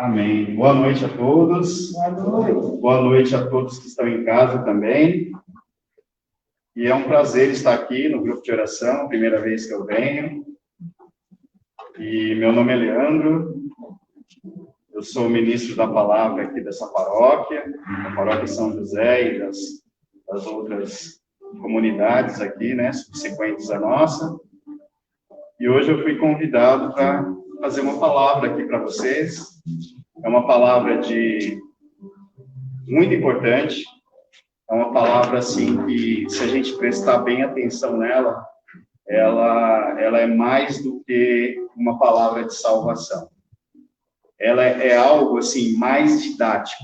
Amém. Boa noite a todos. Boa noite. Boa noite a todos que estão em casa também. E é um prazer estar aqui no grupo de oração, primeira vez que eu venho. E meu nome é Leandro. Eu sou ministro da palavra aqui dessa paróquia, da paróquia São José e das outras comunidades aqui, né, subsequentes à nossa. E hoje eu fui convidado para fazer uma palavra aqui para vocês. É uma palavra muito importante. É uma palavra, assim, que se a gente prestar bem atenção nela, ela é mais do que uma palavra de salvação. Ela é algo, assim, mais didático.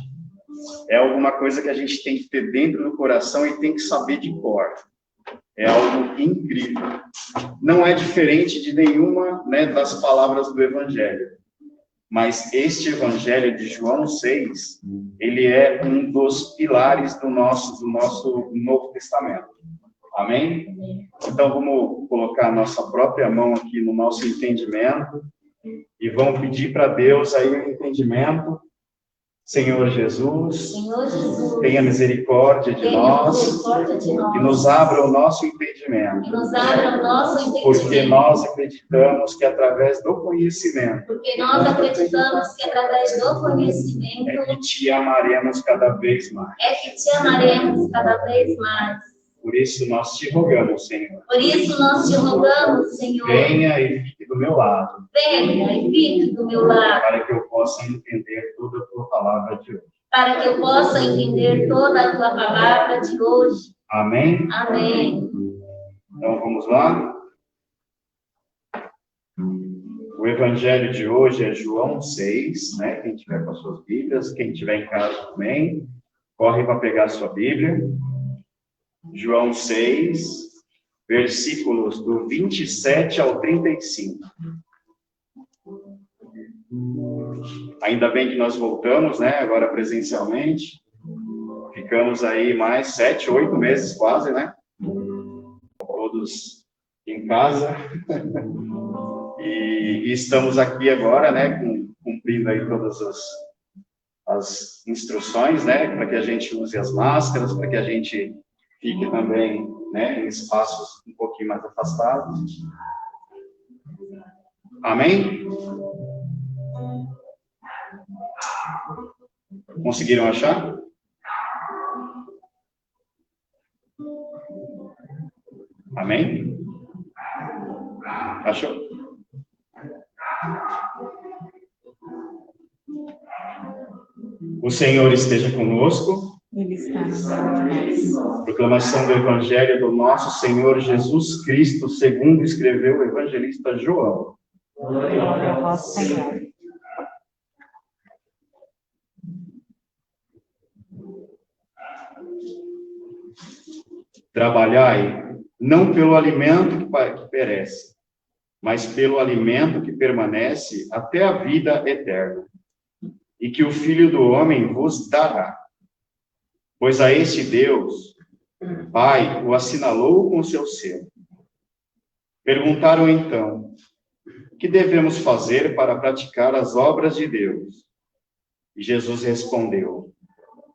É alguma coisa que a gente tem que ter dentro do coração e tem que saber de cor. É algo incrível. Não é diferente de nenhuma, né, das palavras do Evangelho. Mas este Evangelho de João 6, ele é um dos pilares do nosso Novo Testamento. Amém? Então, vamos colocar a nossa própria mão aqui no nosso entendimento e vamos pedir para Deus aí o entendimento. Senhor Jesus, tenha misericórdia de nós e nos abra o nosso entendimento. Porque nós acreditamos que através do conhecimento é que te amaremos cada vez mais. Por isso nós te rogamos, Senhor. Venha e fique do meu lado. Para que eu possa entender toda a tua palavra de hoje. Amém? Amém. Então vamos lá? O evangelho de hoje é João 6, né? Quem tiver com as suas Bíblias, quem tiver em casa também, corre para pegar a sua Bíblia. João 6, versículos do 27 ao 35. Ainda bem que nós voltamos, né? Agora presencialmente. Ficamos aí mais 7, 8 meses quase, né? Todos em casa. E estamos aqui agora, né? Cumprindo aí todas as instruções, né? Para que a gente use as máscaras, para que a gente fique também, né, em espaços um pouquinho mais afastados. Amém? Conseguiram achar? Amém? Achou? O Senhor esteja conosco. Ele está no meio de nós. Proclamação do Evangelho do nosso Senhor Jesus Cristo, segundo escreveu o evangelista João. Glória a vós, Senhor. Trabalhai, não pelo alimento que perece, mas pelo alimento que permanece até a vida eterna, e que o Filho do Homem vos dará. Pois a este Deus, Pai, o assinalou com seu selo. Perguntaram então, que devemos fazer para praticar as obras de Deus? E Jesus respondeu,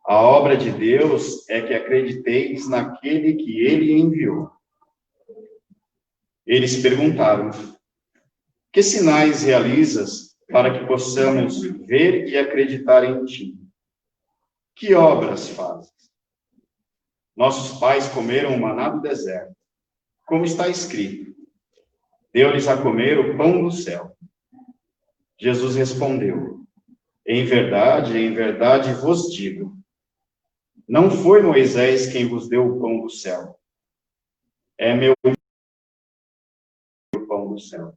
a obra de Deus é que acrediteis naquele que ele enviou. Eles perguntaram, que sinais realizas para que possamos ver e acreditar em ti? Que obras fazes? Nossos pais comeram o maná do deserto, como está escrito, deu-lhes a comer o pão do céu. Jesus respondeu, em verdade vos digo, não foi Moisés quem vos deu o pão do céu, é meu pão do céu.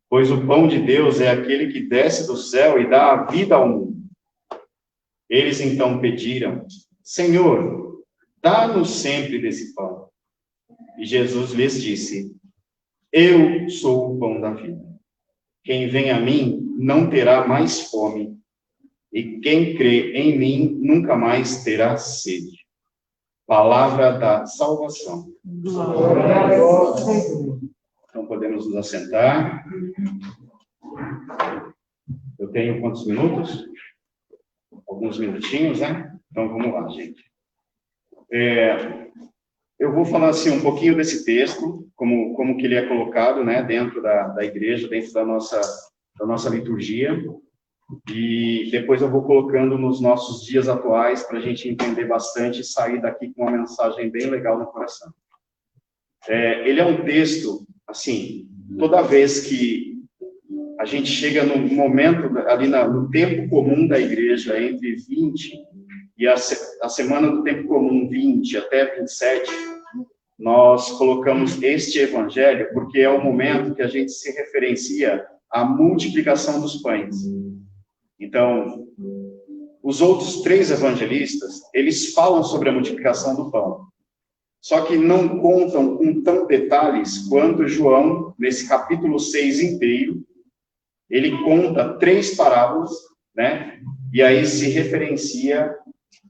Pois o pão de Deus é aquele que desce do céu e dá a vida ao mundo. Eles então pediram, Senhor, dá-nos sempre desse pão. E Jesus lhes disse, eu sou o pão da vida. Quem vem a mim não terá mais fome, e quem crê em mim nunca mais terá sede. Palavra da salvação. Glória a Deus. Então podemos nos assentar. Eu tenho quantos minutos? Alguns minutinhos, né? Então, vamos lá, gente. Eu vou falar assim um pouquinho desse texto, como que ele é colocado, né, dentro da igreja, dentro da nossa liturgia, e depois eu vou colocando nos nossos dias atuais para a gente entender bastante e sair daqui com uma mensagem bem legal no coração. Ele é um texto, assim, toda vez que a gente chega no momento, ali no tempo comum da igreja, entre 20 e a semana do tempo comum, 20 até 27, nós colocamos este evangelho, porque é o momento que a gente se referencia à multiplicação dos pães. Então, os outros 3 evangelistas, eles falam sobre a multiplicação do pão. Só que não contam com tão detalhes quanto João, nesse capítulo 6 inteiro, ele conta 3 parábolas, né? E aí se referencia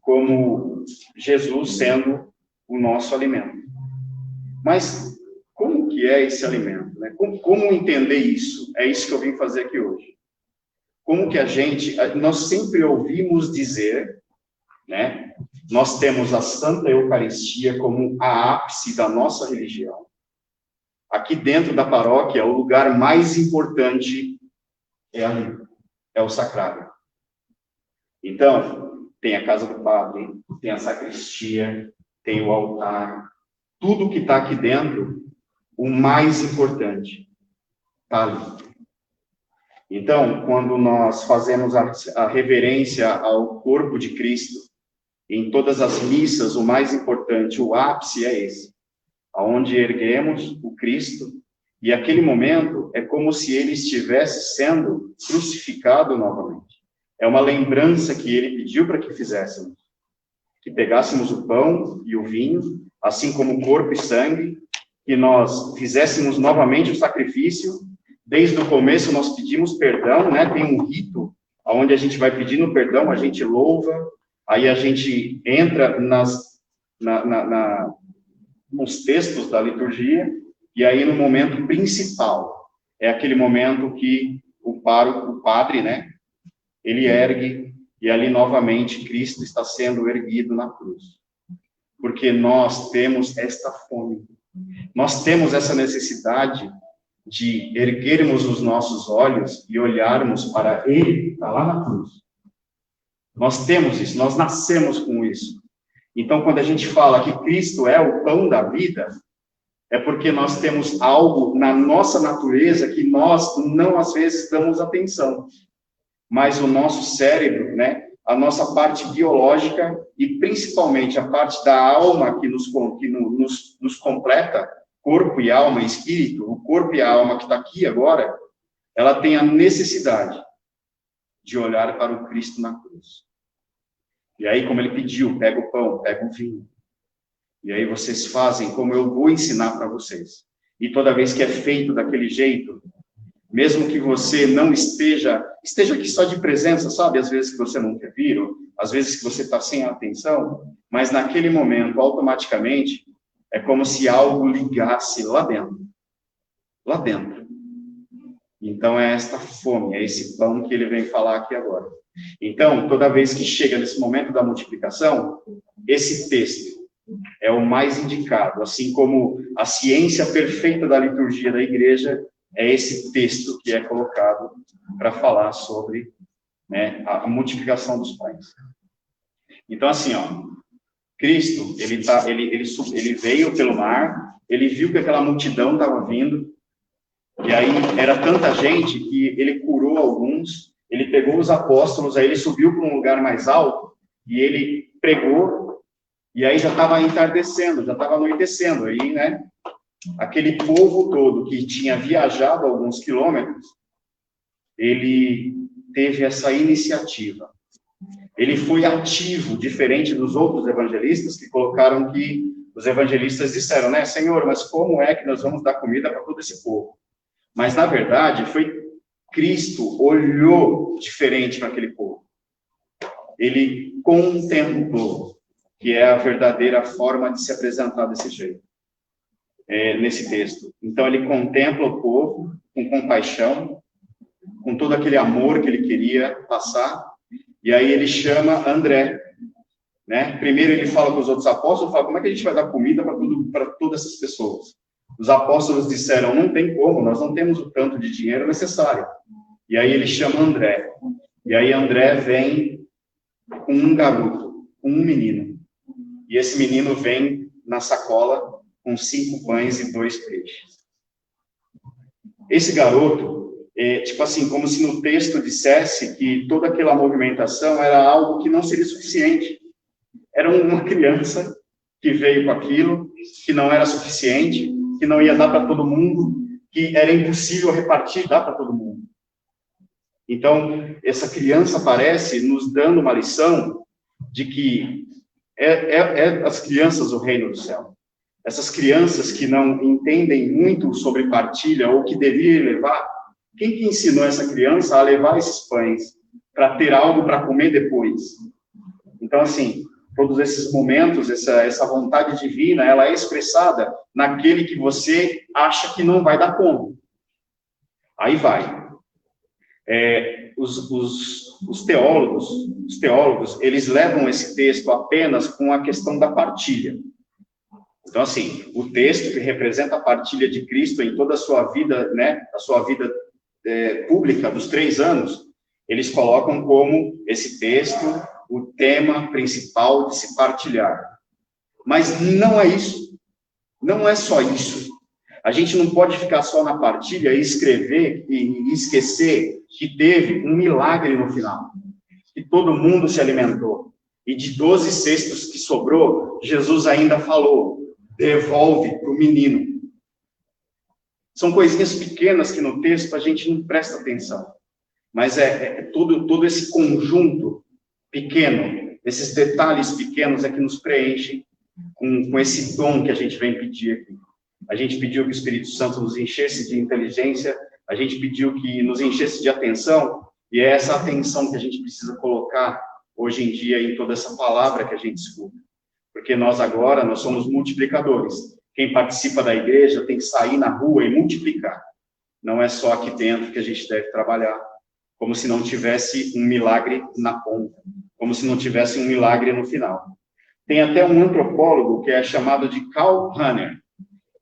como Jesus sendo o nosso alimento. Mas como que é esse alimento, né? Como entender isso? É isso que eu vim fazer aqui hoje. Como que nós sempre ouvimos dizer, né? Nós temos a Santa Eucaristia como a ápice da nossa religião. Aqui dentro da paróquia, o lugar mais importante é o sacrário. Então, tem a casa do padre, tem a sacristia, tem o altar. Tudo que está aqui dentro, o mais importante, está ali. Então, quando nós fazemos a reverência ao corpo de Cristo, em todas as missas, o mais importante, o ápice é esse, aonde erguemos o Cristo, e aquele momento é como se ele estivesse sendo crucificado novamente. É uma lembrança que ele pediu para que fizéssemos, que pegássemos o pão e o vinho, assim como o corpo e sangue, que nós fizéssemos novamente o sacrifício. Desde o começo nós pedimos perdão, né? Tem um rito onde a gente vai pedindo perdão, a gente louva, aí a gente entra nos textos da liturgia, e aí no momento principal, é aquele momento que o padre, né? Ele ergue, e ali novamente Cristo está sendo erguido na cruz. Porque nós temos esta fome, nós temos essa necessidade de erguermos os nossos olhos e olharmos para Ele que está lá na cruz. Nós temos isso, nós nascemos com isso. Então, quando a gente fala que Cristo é o pão da vida, é porque nós temos algo na nossa natureza que nós não, às vezes, damos atenção. Mas o nosso cérebro, né, a nossa parte biológica e principalmente a parte da alma que nos completa, corpo e alma e espírito, o corpo e a alma que está aqui agora, ela tem a necessidade de olhar para o Cristo na cruz. E aí, como ele pediu, pega o pão, pega o vinho. E aí vocês fazem como eu vou ensinar para vocês. E toda vez que é feito daquele jeito, mesmo que você não esteja aqui só de presença, sabe? Às vezes que você não quer vir, ou às vezes que você está sem atenção, mas naquele momento, automaticamente, é como se algo ligasse lá dentro. Lá dentro. Então, é esta fome, é esse pão que ele vem falar aqui agora. Então, toda vez que chega nesse momento da multiplicação, esse texto é o mais indicado, assim como a ciência perfeita da liturgia da igreja é esse texto que é colocado para falar sobre, né, a multiplicação dos pães. Então, assim, ó, Cristo, ele veio pelo mar, ele viu que aquela multidão estava vindo, e aí era tanta gente que ele curou alguns, ele pegou os apóstolos, aí ele subiu para um lugar mais alto, e ele pregou, e aí já estava entardecendo, já estava anoitecendo, aí, né, aquele povo todo que tinha viajado alguns quilômetros, ele teve essa iniciativa. Ele foi ativo, diferente dos outros evangelistas, que colocaram que os evangelistas disseram, né, Senhor, mas como é que nós vamos dar comida para todo esse povo? Mas, na verdade, foi Cristo olhou diferente para aquele povo. Ele contemplou, que é a verdadeira forma de se apresentar desse jeito, nesse texto. Então, ele contempla o povo com compaixão, com todo aquele amor que ele queria passar, e aí ele chama André, né? Primeiro ele fala com os outros apóstolos, fala, como é que a gente vai dar comida para todas essas pessoas? Os apóstolos disseram, não tem como, nós não temos o tanto de dinheiro necessário. E aí ele chama André, e aí André vem com um garoto, com um menino, e esse menino vem na sacola com 5 pães e 2 peixes. Esse garoto, tipo assim, como se no texto dissesse que toda aquela movimentação era algo que não seria suficiente. Era uma criança que veio com aquilo, que não era suficiente, que não ia dar para todo mundo, que era impossível repartir, dar para todo mundo. Então, essa criança aparece nos dando uma lição de que as crianças o reino do céu. Essas crianças que não entendem muito sobre partilha ou que deveriam levar, quem que ensinou essa criança a levar esses pães para ter algo para comer depois? Então, assim, todos esses momentos, essa vontade divina, ela é expressada naquele que você acha que não vai dar conta. Aí vai. Os teólogos, eles levam esse texto apenas com a questão da partilha. Então, assim, o texto que representa a partilha de Cristo em toda a sua vida, né, a sua vida pública dos 3 anos, eles colocam como esse texto o tema principal de se partilhar. Mas não é isso. Não é só isso. A gente não pode ficar só na partilha e escrever e esquecer que teve um milagre no final. Que todo mundo se alimentou. E de 12 cestos que sobrou, Jesus ainda falou, devolve para o menino. São coisinhas pequenas que no texto a gente não presta atenção. Mas todo esse conjunto pequeno, esses detalhes pequenos é que nos preenchem com esse dom que a gente vem pedir aqui. A gente pediu que o Espírito Santo nos enchesse de inteligência, a gente pediu que nos enchesse de atenção, e é essa atenção que a gente precisa colocar hoje em dia em toda essa palavra que a gente escuta. Porque nós somos multiplicadores. Quem participa da igreja tem que sair na rua e multiplicar. Não é só aqui dentro que a gente deve trabalhar, como se não tivesse um milagre na ponta, como se não tivesse um milagre no final. Tem até um antropólogo que é chamado de Karl Rahner.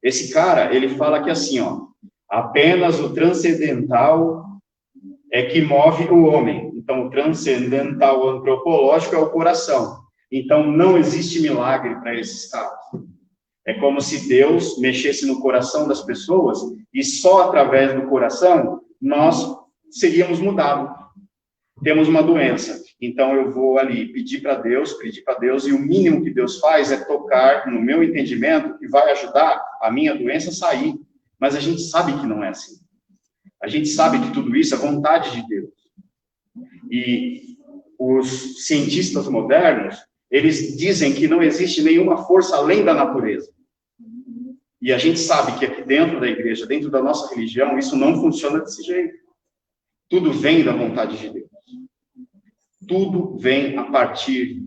Esse cara, ele fala que assim, ó, apenas o transcendental é que move o homem. Então, o transcendental antropológico é o coração. Então, não existe milagre para esses caras. É como se Deus mexesse no coração das pessoas e só através do coração nós seríamos mudados. Temos uma doença. Então, eu vou ali pedir para Deus, e o mínimo que Deus faz é tocar, no meu entendimento, que vai ajudar a minha doença a sair. Mas a gente sabe que não é assim. A gente sabe que tudo isso é vontade de Deus. E os cientistas modernos, eles dizem que não existe nenhuma força além da natureza. E a gente sabe que aqui dentro da igreja, dentro da nossa religião, isso não funciona desse jeito. Tudo vem da vontade de Deus. Tudo vem a partir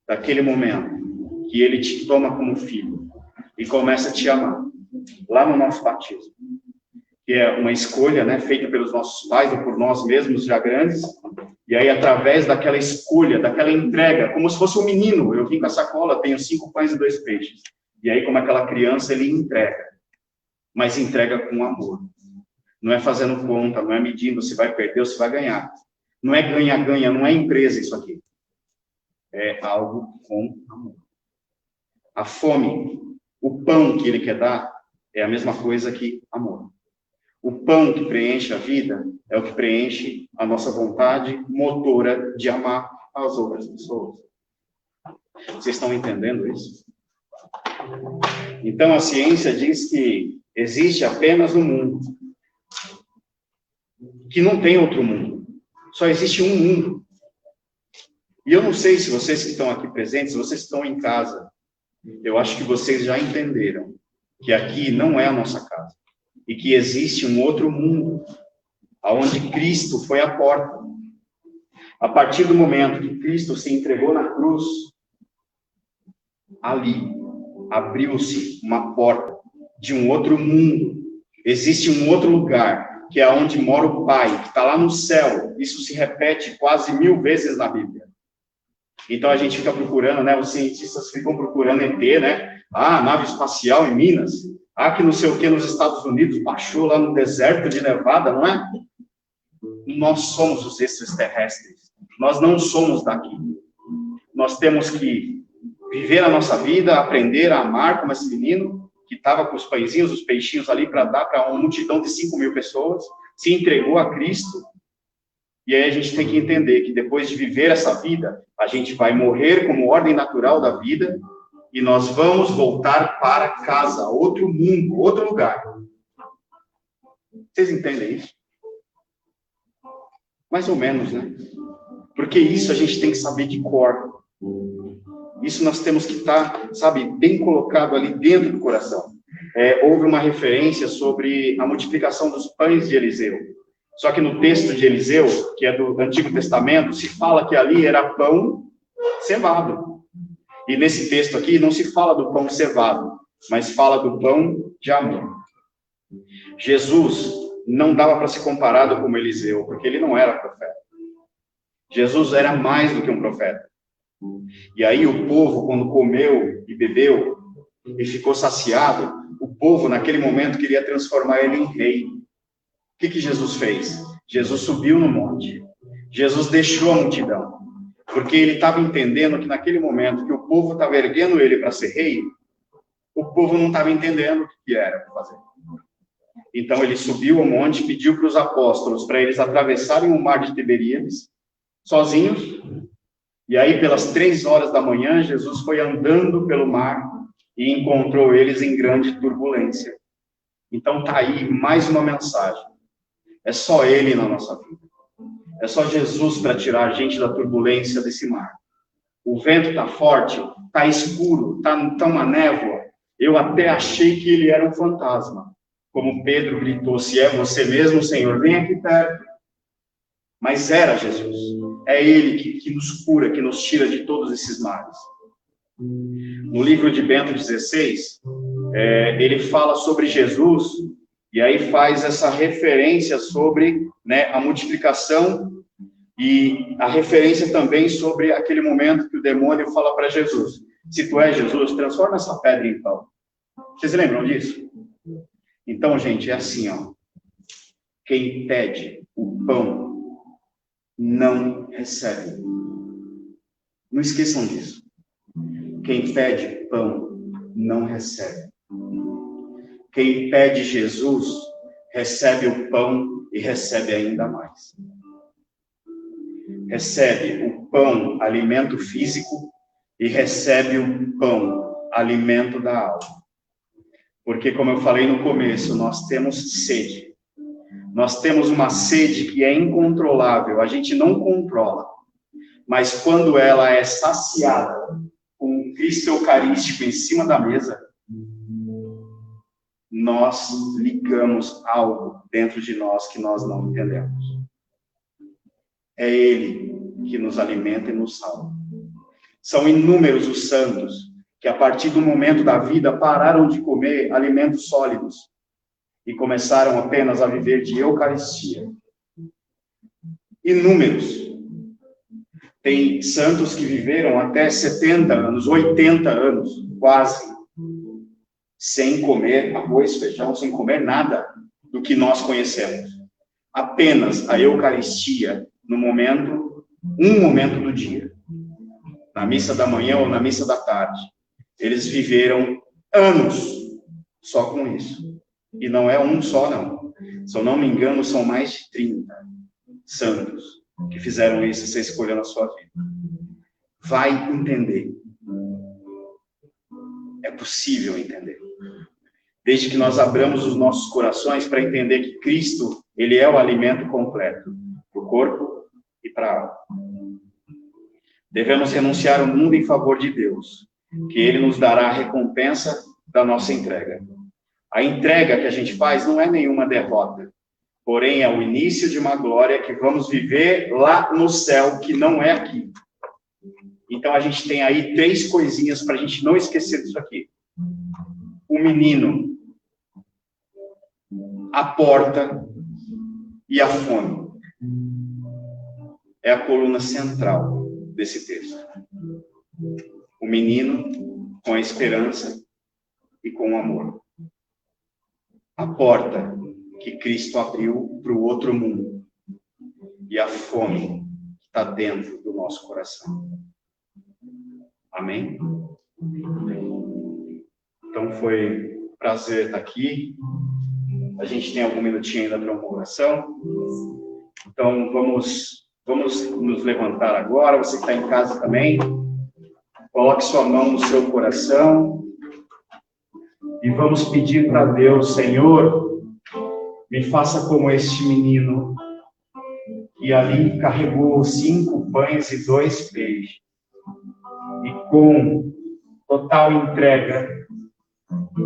daquele momento que ele te toma como filho e começa a te amar. Lá no nosso batismo. Que é uma escolha, né, feita pelos nossos pais ou por nós mesmos já grandes. E aí, através daquela escolha, daquela entrega, como se fosse um menino. Eu vim com a sacola, tenho 5 pães e 2 peixes. E aí, como aquela criança, ele entrega. Mas entrega com amor. Não é fazendo conta, não é medindo se vai perder ou se vai ganhar. Não é ganha-ganha, não é empresa isso aqui. É algo com amor. A fome, o pão que ele quer dar, é a mesma coisa que amor. O pão que preenche a vida é o que preenche a nossa vontade motora de amar as outras pessoas. Vocês estão entendendo isso? Então, a ciência diz que existe apenas um mundo. Que não tem outro mundo. Só existe um mundo. E eu não sei se vocês que estão aqui presentes, se vocês estão em casa, eu acho que vocês já entenderam que aqui não é a nossa casa. E que existe um outro mundo, onde Cristo foi a porta. A partir do momento que Cristo se entregou na cruz, ali abriu-se uma porta de um outro mundo. Existe um outro lugar que é onde mora o Pai, que está lá no céu. Isso se repete quase 1000 vezes na Bíblia. Então a gente fica procurando, né? Os cientistas ficam procurando ET, né? Ah, nave espacial em Minas. Ah, que não sei o que nos Estados Unidos baixou lá no deserto de Nevada, não é? Nós somos os extraterrestres. Nós não somos daqui. Nós temos que viver a nossa vida, aprender a amar como esse menino que estava com os pãezinhos, os peixinhos ali para dar para uma multidão de 5.000 pessoas, se entregou a Cristo. E aí a gente tem que entender que depois de viver essa vida, a gente vai morrer como ordem natural da vida e nós vamos voltar para casa, outro mundo, outro lugar. Vocês entendem isso? Mais ou menos, né? Porque isso a gente tem que saber de cor. Isso nós temos que estar, sabe, bem colocado ali dentro do coração. Houve uma referência sobre a multiplicação dos pães de Eliseu. Só que no texto de Eliseu, que é do Antigo Testamento, se fala que ali era pão cevado. E nesse texto aqui não se fala do pão cevado, mas fala do pão de amor. Jesus não dava para ser comparado com Eliseu, porque ele não era profeta. Jesus era mais do que um profeta. E aí o povo, quando comeu e bebeu e ficou saciado, o povo naquele momento queria transformar ele em rei. O que Jesus fez? Jesus subiu no monte. Jesus deixou a multidão. Porque ele estava entendendo que naquele momento que o povo estava erguendo ele para ser rei, o povo não estava entendendo o que era para fazer. Então ele subiu ao monte, pediu para os apóstolos para eles atravessarem o mar de Tiberíades, sozinhos. E aí, pelas 3 horas da manhã, Jesus foi andando pelo mar e encontrou eles em grande turbulência. Então está aí mais uma mensagem. É só Ele na nossa vida. É só Jesus para tirar a gente da turbulência desse mar. O vento está forte, está escuro, está uma névoa. Eu até achei que ele era um fantasma. Como Pedro gritou, se é você mesmo, Senhor, vem aqui perto. Mas era Jesus. É Ele que nos cura, que nos tira de todos esses males. No livro de Bento XVI, ele fala sobre Jesus, e aí faz essa referência sobre, né, a multiplicação, e a referência também sobre aquele momento que o demônio fala para Jesus: se tu és Jesus, transforma essa pedra em pão. Vocês lembram disso? Então, gente, é assim, ó. Quem pede o pão não recebe. Não esqueçam disso. Quem pede pão não recebe. Quem pede Jesus recebe o pão e recebe ainda mais. Recebe o pão, alimento físico, e recebe o pão, alimento da alma. Porque, como eu falei no começo, nós temos sede. Nós temos uma sede que é incontrolável, a gente não controla. Mas quando ela é saciada com o Cristo Eucarístico em cima da mesa, nós ligamos algo dentro de nós que nós não entendemos. É Ele que nos alimenta e nos salva. São inúmeros os santos que, a partir do momento da vida, pararam de comer alimentos sólidos e começaram apenas a viver de Eucaristia. Inúmeros. Tem santos que viveram até 70 anos, 80 anos, quase, sem comer arroz, feijão, sem comer nada do que nós conhecemos. Apenas a Eucaristia no momento, um momento do dia. Na missa da manhã ou na missa da tarde. Eles viveram anos só com isso. E não é um só, não. Se eu não me engano, são mais de 30 santos que fizeram isso, você escolheu na sua vida. Vai entender. É possível entender. Desde que nós abramos os nossos corações para entender que Cristo, Ele é o alimento completo para o corpo e para a alma. Devemos renunciar o mundo em favor de Deus, que Ele nos dará a recompensa da nossa entrega. A entrega que a gente faz não é nenhuma derrota, porém é o início de uma glória que vamos viver lá no céu, que não é aqui. Então a gente tem aí 3 coisinhas para a gente não esquecer disso aqui. O menino, a porta e a fome é a coluna central desse texto. O menino com a esperança e com o amor. A porta que Cristo abriu para o outro mundo. E a fome que está dentro do nosso coração. Amém? Então foi um prazer estar aqui. A gente tem algum minutinho ainda para uma oração. Então vamos nos levantar agora. Você que está em casa também. Coloque sua mão no seu coração. E vamos pedir para Deus, Senhor, me faça como este menino que ali carregou 5 pães e 2 peixes. E com total entrega,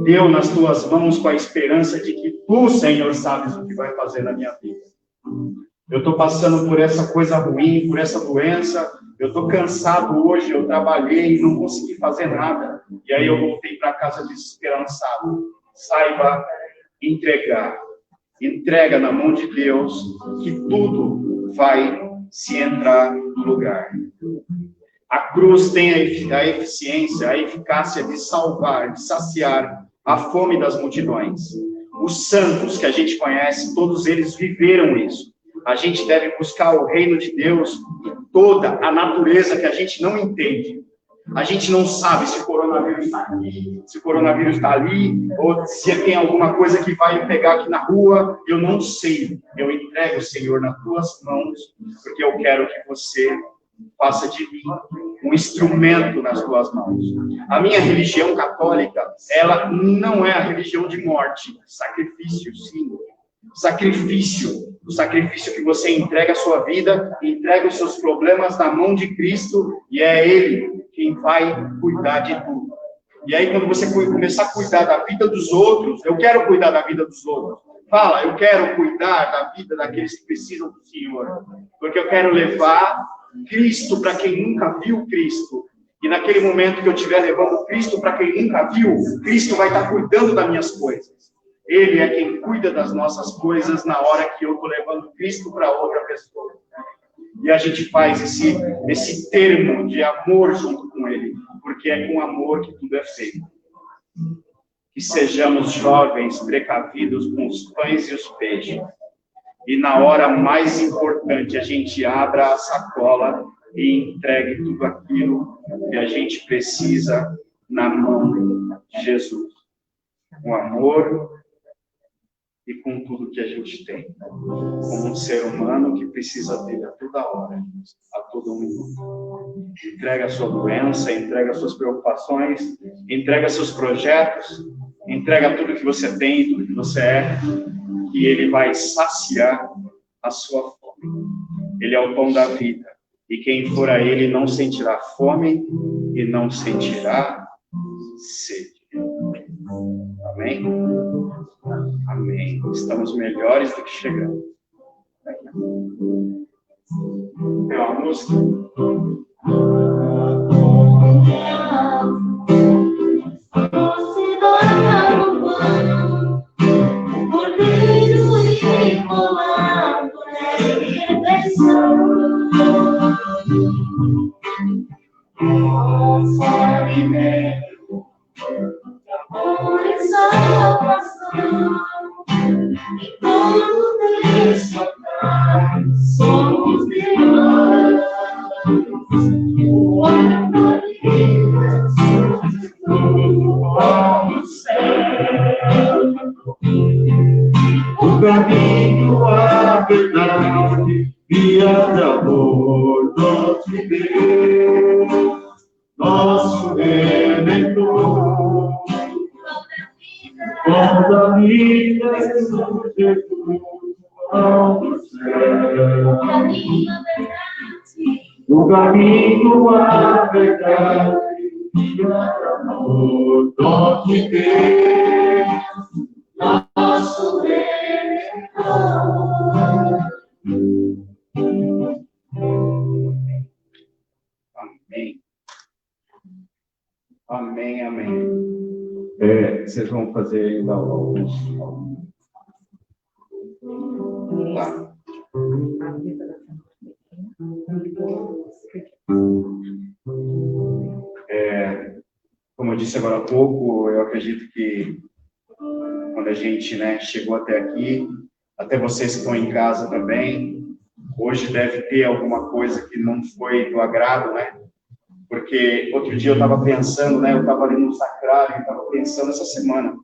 deu nas tuas mãos com a esperança de que tu, Senhor, sabes o que vai fazer na minha vida. Eu estou passando por essa coisa ruim, por essa doença. Eu estou cansado hoje, eu trabalhei e não consegui fazer nada. E aí eu voltei para casa desesperançado. Saiba entregar. Entrega na mão de Deus que tudo vai se entrar no lugar. A cruz tem a eficiência, a eficácia de salvar, de saciar a fome das multidões. Os santos que a gente conhece, todos eles viveram isso. A gente deve buscar o reino de Deus e toda a natureza que a gente não entende. A gente não sabe se o coronavírus está aqui, se o coronavírus está ali, ou se tem alguma coisa que vai pegar aqui na rua. Eu não sei. Eu entrego, Senhor, nas tuas mãos, porque eu quero que você faça de mim um instrumento nas tuas mãos. A minha religião católica, ela não é a religião de morte, sacrifício, sim. Sacrifício, o sacrifício que você entrega a sua vida, entrega os seus problemas na mão de Cristo, e é Ele quem vai cuidar de tudo. E aí, quando você começar a cuidar da vida dos outros, eu quero cuidar da vida dos outros. Fala, eu quero cuidar da vida daqueles que precisam do Senhor, porque eu quero levar Cristo para quem nunca viu Cristo. E naquele momento que eu estiver levando Cristo para quem nunca viu, Cristo vai estar cuidando das minhas coisas. Ele é quem cuida das nossas coisas na hora que eu estou levando Cristo para outra pessoa. E a gente faz esse termo de amor junto com Ele, porque é com amor que tudo é feito. Que sejamos jovens precavidos com os pães e os peixes. E na hora mais importante, a gente abra a sacola e entregue tudo aquilo que a gente precisa na mão de Jesus. Com amor e com tudo que a gente tem. Como um ser humano que precisa dele a toda hora, a todo minuto. Entrega a sua doença, entrega as suas preocupações, entrega seus projetos, entrega tudo que você tem, tudo que você é, e Ele vai saciar a sua fome. Ele é o pão da vida. E quem for a Ele não sentirá fome e não sentirá sede. Amém? Amém. Estamos melhores do que chegamos. Tem uma música? O caminho, a verdade e a amor, nosso Deus, nosso Redentor. Com a vida, Jesus, ao céu. O caminho, a verdade e a amor, nosso Deus, nosso Redentor. Amém. Amém, amém. Vocês vão fazer ainda alguns. Tá. Como eu disse agora há pouco, eu acredito que quando a gente, né, chegou até aqui, até vocês que estão em casa também, hoje deve ter alguma coisa que não foi do agrado, né? Porque outro dia eu estava pensando, né? Eu estava ali no sacrário, estava pensando essa semana.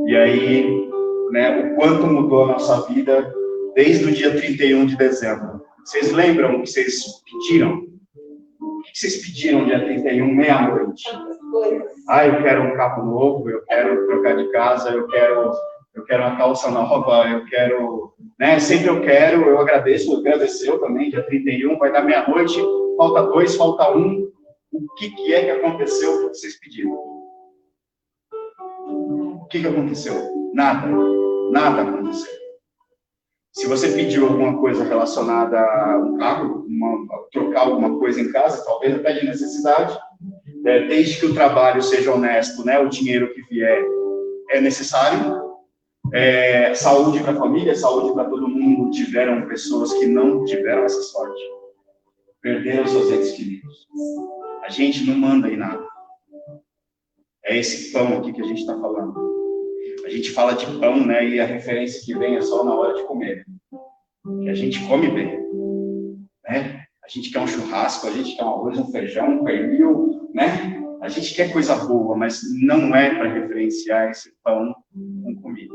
E aí, né, o quanto mudou a nossa vida desde o dia 31 de dezembro. Vocês lembram o que vocês pediram? O que vocês pediram dia 31, meia-noite? Ah, eu quero um carro novo, eu quero trocar de casa, eu quero uma calça nova, eu quero, né? Sempre eu quero, eu agradeço, agradeceu também, dia 31, vai dar meia-noite, falta 2, falta 1. O que é que aconteceu que vocês pediram? O que aconteceu? Nada aconteceu. Se você pediu alguma coisa relacionada a um carro, trocar alguma coisa em casa, talvez até de necessidade, desde que o trabalho seja honesto, né, o dinheiro que vier é necessário. Saúde para a família, saúde para todo mundo. Tiveram pessoas que não tiveram essa sorte, perderam seus entes queridos. A gente não manda em nada. É esse pão aqui que a gente está falando. A gente fala de pão, né? E a referência que vem é só na hora de comer. Que a gente come bem, né? A gente quer um churrasco, a gente quer um arroz, um feijão, um pernil, né? A gente quer coisa boa, mas não é para referenciar esse pão com comida.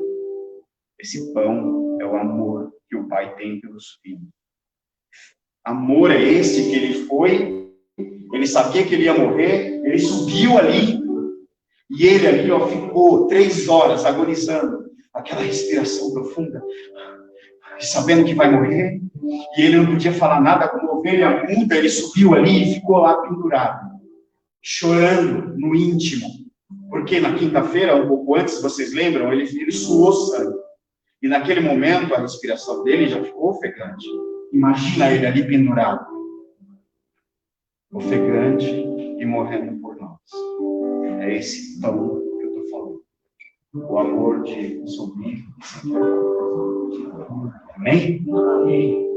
Esse pão é o amor que o Pai tem pelos filhos. Amor é esse que ele sabia que ele ia morrer, ele subiu ali, e ele ali, ó, ficou 3 horas agonizando, aquela respiração profunda, sabendo que vai morrer, e ele não podia falar nada, como ovelha muda, ele subiu ali e ficou lá pendurado, chorando no íntimo, porque na quinta-feira, um pouco antes, vocês lembram, ele suou sangue, e naquele momento a respiração dele já ficou ofegante. Imagina ele ali pendurado, ofegante e morrendo por nós. É esse pão que eu estou falando. O amor de subir. Amém? Amém.